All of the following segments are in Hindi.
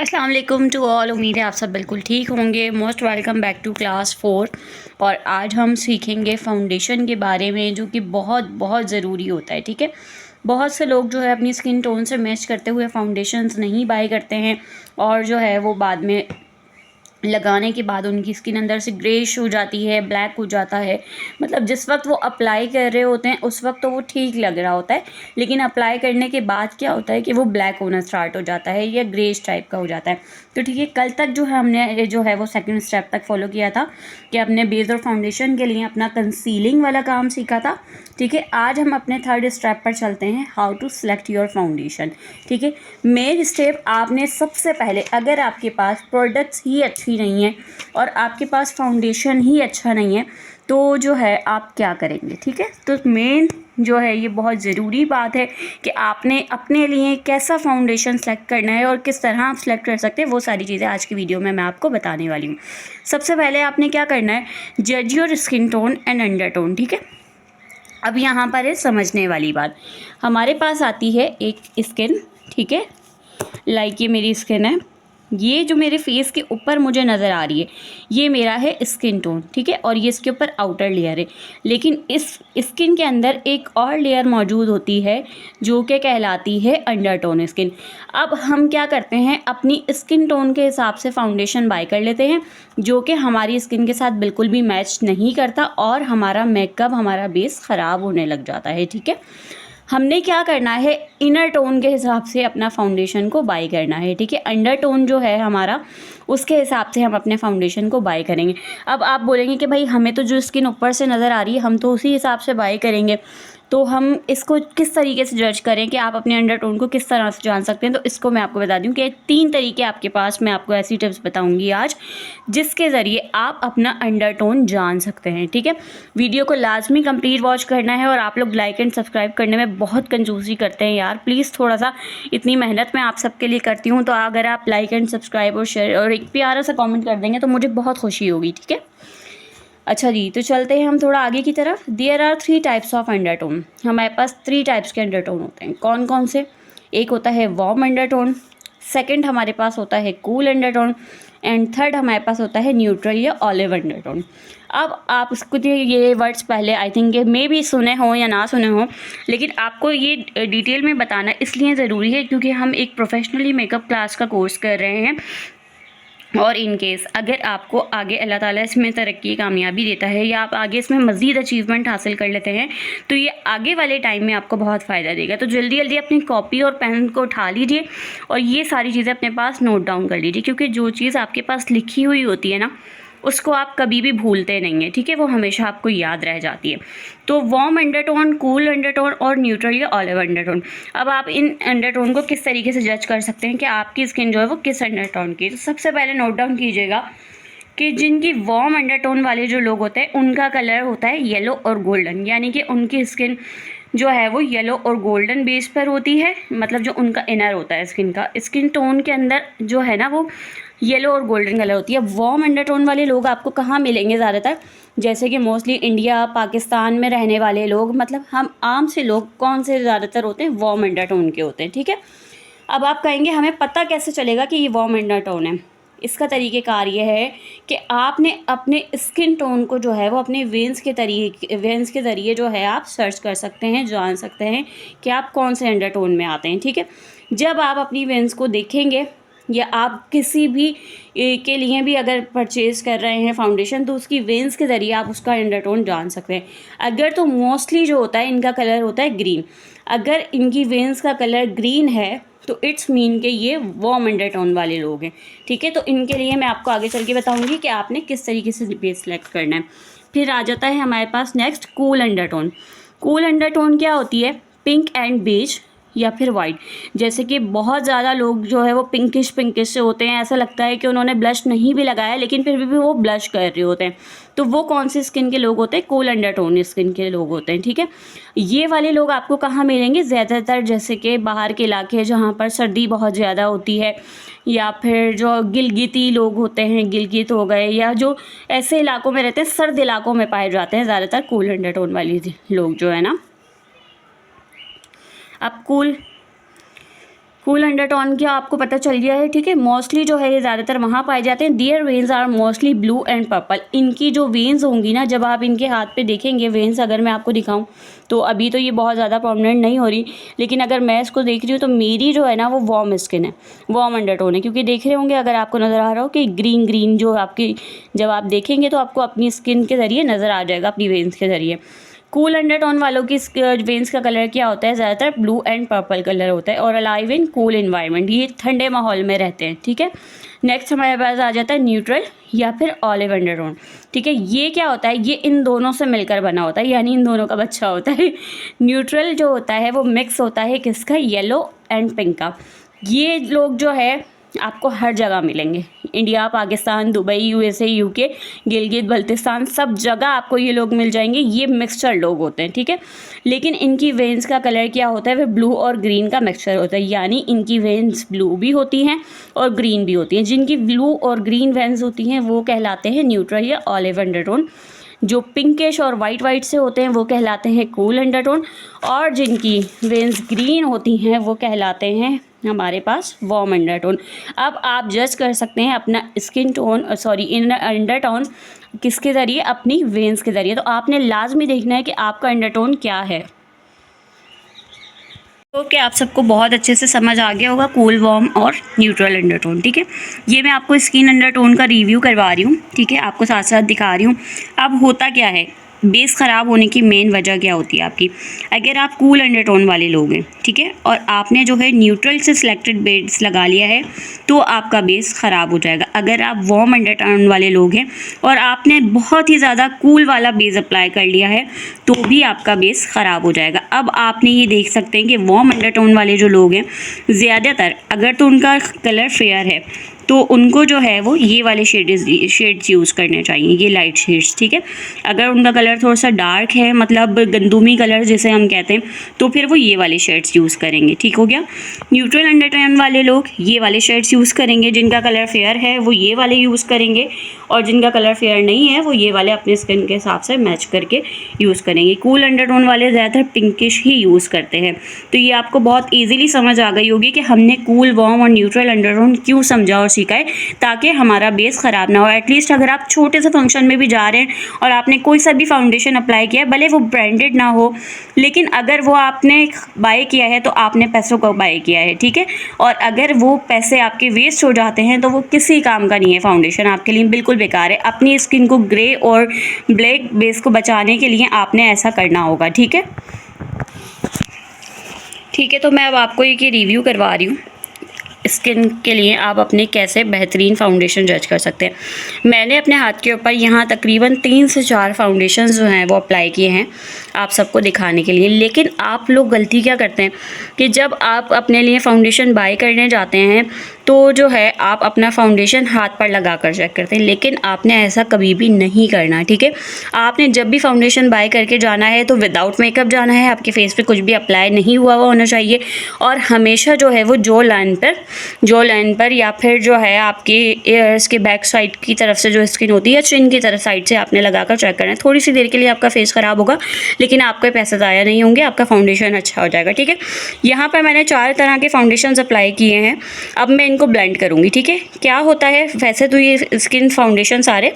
अस्सलाम वालेकुम टू ऑल। उम्मीद है आप सब बिल्कुल ठीक होंगे। Most welcome back to class 4। और आज हम सीखेंगे फाउंडेशन के बारे में, जो कि बहुत बहुत ज़रूरी होता है। ठीक है, बहुत से लोग जो है अपनी स्किन टोन से मैच करते हुए फाउंडेशंस नहीं बाय करते हैं और जो है वो बाद में लगाने के बाद उनकी स्किन अंदर से ग्रेश हो जाती है, ब्लैक हो जाता है। मतलब जिस वक्त वो अप्लाई कर रहे होते हैं उस वक्त तो वो ठीक लग रहा होता है, लेकिन अप्लाई करने के बाद क्या होता है कि वो ब्लैक होना स्टार्ट हो जाता है या ग्रेश टाइप का हो जाता है। तो ठीक है, कल तक जो है हमने जो है वो सेकंड स्टेप तक फॉलो किया था कि अपने बेस और फाउंडेशन के लिए अपना कंसीलिंग वाला काम सीखा था। ठीक है, आज हम अपने थर्ड स्टेप पर चलते हैं, how to select your foundation. ठीक है, मेन स्टेप आपने सबसे पहले, अगर आपके पास प्रोडक्ट्स ही अच्छी नहीं है और आपके पास फाउंडेशन ही अच्छा नहीं है तो जो है आप क्या करेंगे। ठीक है, तो मेन जो है ये बहुत ज़रूरी बात है कि आपने अपने लिए कैसा फाउंडेशन सेलेक्ट करना है और किस तरह आप सेलेक्ट कर सकते हैं। वो सारी चीज़ें आज की वीडियो में मैं आपको बताने वाली हूँ। सबसे पहले आपने क्या करना है, जज your skin tone and under tone. ठीक है, अब यहाँ पर है समझने वाली बात। हमारे पास आती है एक स्किन, ठीक है, लाइक ये मेरी स्किन है, ये जो मेरे फेस के ऊपर मुझे नज़र आ रही है ये मेरा है स्किन टोन। ठीक है, और ये इसके ऊपर आउटर लेयर है, लेकिन इस स्किन के अंदर एक और लेयर मौजूद होती है जो कि कहलाती है अंडर टोन स्किन। अब हम क्या करते हैं, अपनी स्किन टोन के हिसाब से फाउंडेशन बाय कर लेते हैं जो कि हमारी स्किन के साथ बिल्कुल भी मैच नहीं करता और हमारा मेकअप, हमारा बेस ख़राब होने लग जाता है। ठीक है, हमने क्या करना है, इनर टोन के हिसाब से अपना फाउंडेशन को बाय करना है। ठीक है, अंडर टोन जो है हमारा, उसके हिसाब से हम अपने फाउंडेशन को बाय करेंगे। अब आप बोलेंगे कि भाई हमें तो जो स्किन ऊपर से नज़र आ रही है हम तो उसी हिसाब से बाय करेंगे, तो हम इसको किस तरीके से जज करें कि आप अपने अंडर टोन को किस तरह से जान सकते हैं। तो इसको मैं आपको बता दूं कि 3 तरीके आपके पास, मैं आपको ऐसी टिप्स बताऊंगी आज जिसके ज़रिए आप अपना अंडर टोन जान सकते हैं। ठीक है, वीडियो को लाजमी कंप्लीट वॉच करना है। और आप लोग लाइक एंड सब्सक्राइब करने में बहुत कंजूसी करते हैं यार, प्लीज़ थोड़ा सा, इतनी मेहनत मैं आप सबके लिए करती हूँ, तो अगर आप लाइक एंड सब्सक्राइब और शेयर और एक प्यारा सा कॉमेंट कर देंगे तो मुझे बहुत खुशी होगी। ठीक है, अच्छा जी, तो चलते हैं हम थोड़ा आगे की तरफ। There are 3 types of undertone. हमारे पास 3 टाइप्स के अंडरटोन होते हैं। कौन कौन से? एक होता है वार्म अंडरटोन, सेकंड हमारे पास होता है कूल अंडरटोन, एंड थर्ड हमारे पास होता है न्यूट्रल या ऑलिव अंडरटोन। अब आप उसको ये वर्ड्स पहले आई थिंक मे भी सुने हों या ना सुने हों, लेकिन आपको ये डिटेल में बताना इसलिए ज़रूरी है क्योंकि हम एक प्रोफेशनली मेकअप क्लास का कोर्स कर रहे हैं। और इन केस अगर आपको आगे अल्लाह ताला इसमें तरक्की, कामयाबी देता है या आप आगे इसमें मज़ीद अचीवमेंट हासिल कर लेते हैं तो ये आगे वाले टाइम में आपको बहुत फ़ायदा देगा। तो जल्दी जल्दी अपनी कॉपी और पेन को उठा लीजिए और ये सारी चीज़ें अपने पास नोट डाउन कर लीजिए, क्योंकि जो चीज़ आपके पास लिखी हुई होती है ना उसको आप कभी भी भूलते नहीं हैं। ठीक है, वो हमेशा आपको याद रह जाती है। तो वार्म अंडरटोन, कूल अंडरटोन और न्यूट्रल या ऑलिव अंडरटोन। अब आप इन अंडरटोन को किस तरीके से जज कर सकते हैं कि आपकी स्किन जो है वो किस अंडरटोन की। तो सबसे पहले नोट डाउन कीजिएगा कि जिनकी वार्म अंडरटोन वाले जो लोग होते हैं उनका कलर होता है येलो और गोल्डन, यानी कि उनकी स्किन जो है वो येलो और गोल्डन बेस पर होती है। मतलब जो उनका इनर होता है स्किन का, स्किन टोन के अंदर जो है ना वो येलो और गोल्डन कलर होती है। वार्म अंडरटोन वाले लोग आपको कहाँ मिलेंगे ज़्यादातर, जैसे कि मोस्टली इंडिया, पाकिस्तान में रहने वाले लोग, मतलब हम आम से लोग कौन से ज़्यादातर होते हैं, वार्म अंडरटोन के होते हैं। ठीक है, अब आप कहेंगे हमें पता कैसे चलेगा कि ये वार्म अंडरटोन है। इसका तरीक़ेकार ये है कि आपने अपने स्किन टोन को जो है वो अपने वेंस के ज़रिए जो है आप सर्च कर सकते हैं, जान सकते हैं कि आप कौन से अंडरटोन में आते हैं। ठीक है, जब आप अपनी वेंस को देखेंगे या आप किसी भी के लिए भी अगर परचेज़ कर रहे हैं फाउंडेशन, तो उसकी वेंस के ज़रिए आप उसका अंडरटोन जान सकते हैं। अगर तो मोस्टली जो होता है इनका कलर होता है ग्रीन, अगर इनकी वेंस का कलर ग्रीन है तो इट्स मीन कि ये वार्म अंडरटोन वाले लोग हैं। ठीक है, तो इनके लिए मैं आपको आगे चल के बताऊंगी कि आपने किस तरीके से बेस सेलेक्ट करना है। फिर आ जाता है हमारे पास next cool undertone. Cool undertone क्या होती है, पिंक एंड बेज या फिर वाइट। जैसे कि बहुत ज़्यादा लोग जो है वो पिंकिश से होते हैं, ऐसा लगता है कि उन्होंने ब्लश नहीं भी लगाया लेकिन फिर भी वो ब्लश कर रहे होते हैं। तो वो कौन सी स्किन के लोग होते हैं, कूल अंडरटोन स्किन के लोग होते हैं। ठीक है, ये वाले लोग आपको कहाँ मिलेंगे, ज़्यादातर जैसे कि बाहर के इलाके हैं जहाँ पर सर्दी बहुत ज़्यादा होती है, या फिर जो गिलगिती लोग होते हैं, गिलगित हो गए, या जो ऐसे इलाकों में रहते हैं, सर्द इलाकों में पाए जाते हैं ज़्यादातर कूल अंडरटोन वाले लोग जो है ना। अब कूल अंडरटोन क्या आपको पता चल गया है, ठीक है। मोस्टली जो है ये ज़्यादातर वहाँ पाए जाते हैं। There veins are mostly blue and purple. इनकी जो वेन्स होंगी ना, जब आप इनके हाथ पे देखेंगे वेन्स, अगर मैं आपको दिखाऊं तो अभी तो ये बहुत ज़्यादा प्रोमिनेंट नहीं हो रही, लेकिन अगर मैं इसको देख रही हूँ तो मेरी जो है ना वो वार्म स्किन है, वार्म अंडरटोन है। क्योंकि देख रहे होंगे, अगर आपको नज़र आ रहा हो कि ग्रीन ग्रीन जो आपकी, जब आप देखेंगे तो आपको अपनी स्किन के ज़रिए नज़र आ जाएगा, अपनी वेन्स के ज़रिए। कूल अंडरटोन वालों की वेन्स का कलर क्या होता है, ज़्यादातर ब्लू एंड पर्पल कलर होता है, और अलाइव इन कूल इन्वायरमेंट, ये ठंडे माहौल में रहते हैं, ठीक है। नेक्स्ट हमारे पास आ जाता है न्यूट्रल या फिर ऑलिव अंडरटोन, ठीक है। ये क्या होता है, ये इन दोनों से मिलकर बना होता है, यानी इन दोनों का बच्चा होता है। न्यूट्रल जो होता है वो मिक्स होता है किसका, येलो एंड पिंक का। ये लोग जो है आपको हर जगह मिलेंगे, India, Pakistan, Dubai, USA, UK, Gilgit Baltistan, सब जगह आपको ये लोग मिल जाएंगे। ये मिक्सचर लोग होते हैं, ठीक है। लेकिन इनकी वेन्स का कलर क्या होता है, वह ब्लू और ग्रीन का मिक्सचर होता है, यानी इनकी वेन्स ब्लू भी होती हैं और ग्रीन भी होती हैं। जिनकी ब्लू और ग्रीन वेन्स होती हैं वो कहलाते हैं न्यूट्रल या ऑलिव अंडरटोन। जो पिंकिश और वाइट से होते हैं वो कहलाते हैं कूल अंडरटोन, और जिनकी वेन्स ग्रीन होती हैं वो कहलाते हैं हमारे पास वार्म अंडरटोन। अब आप जज कर सकते हैं अपना स्किन टोन, इन अंडरटोन किसके ज़रिए, अपनी वेन्स के ज़रिए। तो आपने लाजमी देखना है कि आपका अंडरटोन क्या है। तो क्या आप सबको बहुत अच्छे से समझ आ गया होगा कूल, वार्म और न्यूट्रल अंडरटोन, ठीक है। ये मैं आपको स्किन अंडरटोन का रिव्यू करवा रही हूँ, ठीक है, आपको साथ साथ दिखा रही हूँ। अब होता क्या है, बेस ख़राब होने की मेन वजह क्या होती है आपकी, अगर आप कूल अंडरटोन वाले लोग हैं, ठीक है, और आपने जो है न्यूट्रल से सिलेक्टेड बेस लगा लिया है तो आपका बेस ख़राब हो जाएगा। अगर आप वार्म अंडरटोन वाले लोग हैं और आपने बहुत ही ज़्यादा कूल वाला बेस अप्लाई कर लिया है तो भी आपका बेस ख़राब हो जाएगा। अब आपने ये देख सकते हैं कि वार्म अंडरटोन वाले जो लोग हैं, ज़्यादातर अगर तो उनका कलर फेयर है तो उनको जो है वो ये वाले शेड्स यूज़ करने चाहिए, ये लाइट शेड्स, ठीक है। अगर उनका कलर थोड़ा सा डार्क है, मतलब गंदुमी कलर जिसे हम कहते हैं, तो फिर वो ये वाले शेड्स यूज़ करेंगे, ठीक हो गया। न्यूट्रल अंडरटोन वाले लोग ये वाले शेड्स यूज़ करेंगे, जिनका कलर फेयर है वो ये वाले यूज़ करेंगे, और जिनका कलर फेयर नहीं है वो ये वाले अपने स्किन के हिसाब से मैच करके यूज़ करेंगे। कूल अंडरटोन वाले ज़्यादातर पिंकिश ही यूज़ करते हैं। तो ये आपको बहुत ईजिली समझ आ गई होगी कि हमने कूल, वार्म और न्यूट्रल अंडरटोन क्यों समझा और सीखा है, ताकि हमारा बेस ख़राब ना हो। एटलीस्ट अगर आप छोटे से फंक्शन में भी जा रहे हैं और आपने कोई सा भी फाउंडेशन अप्लाई किया है, भले वो ब्रांडेड ना हो, लेकिन अगर वो आपने बाय किया है तो आपने पैसों को बाय किया है, ठीक है। और अगर वो पैसे आपके वेस्ट हो जाते हैं तो वो किसी काम का नहीं है, फाउंडेशन आपके लिए बिल्कुल बेकार है। अपनी स्किन को ग्रे और ब्लैक बेस को बचाने के लिए आपने ऐसा करना होगा, ठीक है। ठीक है, तो मैं अब आपको ये रिव्यू करवा रही हूँ स्किन के लिए आप अपने कैसे बेहतरीन फाउंडेशन जज कर सकते हैं। मैंने अपने हाथ के ऊपर यहाँ तकरीबन 3 से 4 फाउंडेशन जो हैं वो अप्लाई किए हैं आप सबको दिखाने के लिए। लेकिन आप लोग गलती क्या करते हैं कि जब आप अपने लिए फ़ाउंडेशन बाय करने जाते हैं तो जो है आप अपना फाउंडेशन हाथ पर लगा कर चेक करते हैं, लेकिन आपने ऐसा कभी भी नहीं करना, ठीक है। आपने जब भी फाउंडेशन बाय करके जाना है तो विदाउट मेकअप जाना है, आपके फेस पे कुछ भी अप्लाई नहीं हुआ होना चाहिए, और हमेशा जो है वो जो लाइन पर या फिर जो है आपके ईयर्स के बैक साइड की तरफ से जो स्किन होती है, चिन की तरफ साइड से आपने लगाकर चेक करना है। थोड़ी सी देर के लिए आपका फेस ख़राब होगा लेकिन आपके पैसे ज़ाया नहीं होंगे, आपका फाउंडेशन अच्छा हो जाएगा, ठीक है। यहाँ पर मैंने 4 तरह के फाउंडेशन अप्लाई किए हैं। अब मैं इनको ब्लेंड करूँगी, ठीक है। क्या होता है, वैसे तो ये स्किन फाउंडेशन सारे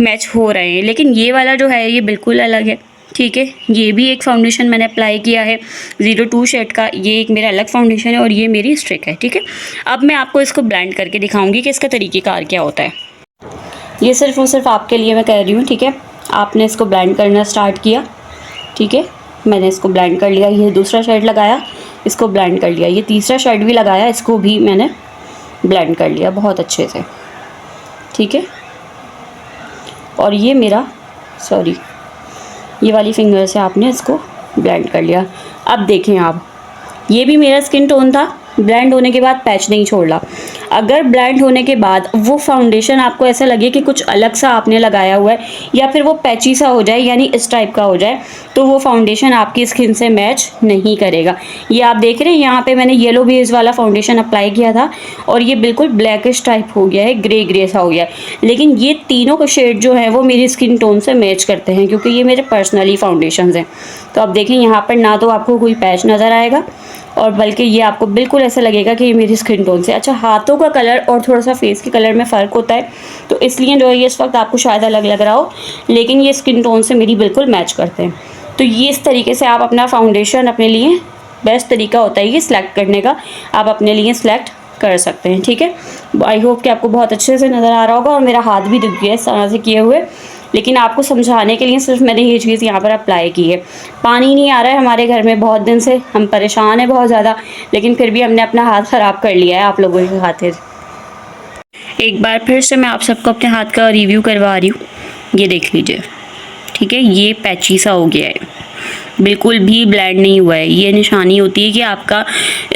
मैच हो रहे हैं, लेकिन ये वाला जो है ये बिल्कुल अलग है, ठीक है। ये भी एक फाउंडेशन मैंने अप्लाई किया है 02 शेड का, ये एक मेरा अलग फाउंडेशन है और ये मेरी स्ट्रिक है, ठीक है। अब मैं आपको इसको ब्लेंड करके दिखाऊंगी कि इसका तरीक़ेकार क्या होता है। ये सिर्फ और सिर्फ आपके लिए मैं कह रही हूँ, ठीक है। आपने इसको ब्लेंड करना स्टार्ट किया, ठीक है। मैंने इसको ब्लेंड कर लिया, ये दूसरा शेड लगाया, इसको ब्लेंड कर लिया, ये तीसरा शेड भी लगाया, इसको भी मैंने ब्लेंड कर लिया बहुत अच्छे से, ठीक है। और ये मेरा ये वाली फिंगर से आपने इसको ब्लेंड कर लिया। अब देखें आप, ये भी मेरा स्किन टोन था, ब्लेंड होने के बाद पैच नहीं छोड़ा। अगर ब्लेंड होने के बाद वो फाउंडेशन आपको ऐसा लगे कि कुछ अलग सा आपने लगाया हुआ है या फिर वो पैची सा हो जाए, यानी इस टाइप का हो जाए, तो वो फाउंडेशन आपकी स्किन से मैच नहीं करेगा। ये आप देख रहे हैं, यहाँ पे मैंने येलो बेस वाला फाउंडेशन अप्लाई किया था और ये बिल्कुल ब्लैकिश टाइप हो गया है, ग्रे सा हो गया है। लेकिन ये तीनों का शेड जो है वो मेरी स्किन टोन से मैच करते हैं, क्योंकि ये मेरे पर्सनली फाउंडेशन हैं। तो अब देखें, यहाँ पर ना तो आपको कोई पैच नज़र आएगा और बल्कि ये आपको बिल्कुल ऐसा लगेगा कि ये मेरी स्किन टोन से। अच्छा, हाथों का कलर और थोड़ा सा फेस के कलर में फ़र्क होता है, तो इसलिए जो है ये इस वक्त आपको शायद अलग लग रहा हो, लेकिन ये स्किन टोन से मेरी बिल्कुल मैच करते हैं। तो ये इस तरीके से आप अपना फाउंडेशन अपने लिए बेस्ट तरीका होता है ये सिलेक्ट करने का, आप अपने लिए सिलेक्ट कर सकते हैं। ठीक है, आई होप कि आपको बहुत अच्छे से नज़र आ रहा होगा, और मेरा हाथ भी दिख गया इस तरह से किए हुए, लेकिन आपको समझाने के लिए सिर्फ मैंने ये चीज़ यहाँ पर अप्लाई की है। पानी नहीं आ रहा है हमारे घर में बहुत दिन से, हम परेशान हैं बहुत ज़्यादा, लेकिन फिर भी हमने अपना हाथ ख़राब कर लिया है आप लोगों की खातिर। एक बार फिर से मैं आप सबको अपने हाथ का रिव्यू करवा रही हूँ, ये देख लीजिए। ठीक है, ये पैची सा हो गया है, बिल्कुल भी ब्लेंड नहीं हुआ है। ये निशानी होती है कि आपका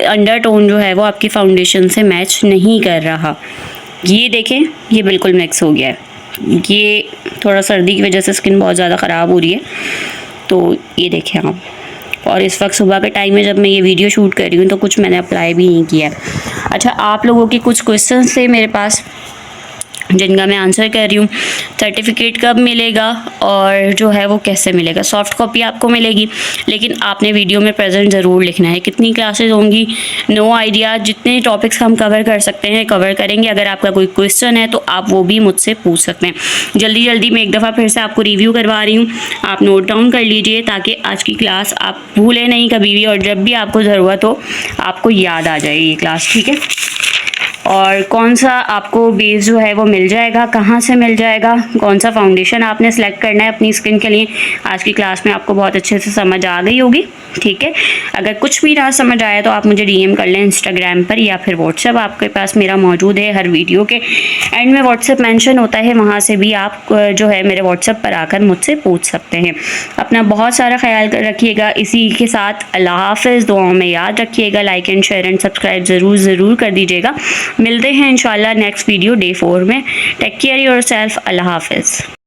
अंडर टोन जो है वो आपकी फाउंडेशन से मैच नहीं कर रहा। ये देखें, ये बिल्कुल मिक्स हो गया है। ये थोड़ा सर्दी की वजह से स्किन बहुत ज़्यादा ख़राब हो रही है, तो ये देखें आप। और इस वक्त सुबह के टाइम में जब मैं ये वीडियो शूट कर रही हूँ तो कुछ मैंने अप्लाई भी नहीं किया है। अच्छा, आप लोगों के कुछ क्वेश्चन थे मेरे पास जिनका मैं आंसर कर रही हूँ। सर्टिफिकेट कब मिलेगा और जो है वो कैसे मिलेगा? सॉफ्ट कॉपी आपको मिलेगी, लेकिन आपने वीडियो में प्रेजेंट ज़रूर लिखना है। कितनी क्लासेस होंगी, नो आइडिया। जितने टॉपिक्स हम कवर कर सकते हैं कवर करेंगे। अगर आपका कोई क्वेश्चन है तो आप वो भी मुझसे पूछ सकते हैं। जल्दी जल्दी मैं एक दफ़ा फिर से आपको रिव्यू करवा रही हूँ, आप नोट डाउन कर लीजिए ताकि आज की क्लास आप भूलें नहीं कभी भी, और जब भी आपको ज़रूरत हो आपको याद आ जाए ये क्लास। ठीक है, और कौन सा आपको बेस जो है वो मिल जाएगा, कहाँ से मिल जाएगा, कौन सा फाउंडेशन आपने सेलेक्ट करना है अपनी स्किन के लिए, आज की क्लास में आपको बहुत अच्छे से समझ आ गई होगी। ठीक है, अगर कुछ भी ना समझ आया तो आप मुझे डीएम कर लें इंस्टाग्राम पर, या फिर व्हाट्सएप आपके पास मेरा मौजूद है। हर वीडियो के एंड में व्हाट्सएप मेंशन होता है, वहाँ से भी आप जो है मेरे व्हाट्सएप पर आकर मुझसे पूछ सकते हैं। अपना बहुत सारा ख्याल रखिएगा। इसी के साथ अल्लाह हाफ़िज़, दुआओं में याद रखिएगा। Like and share and subscribe ज़रूर कर दीजिएगा। मिलते हैं इंशाल्लाह नेक्स्ट वीडियो डे 4 में। Take care yourself. अल्लाह हाफ़िज़।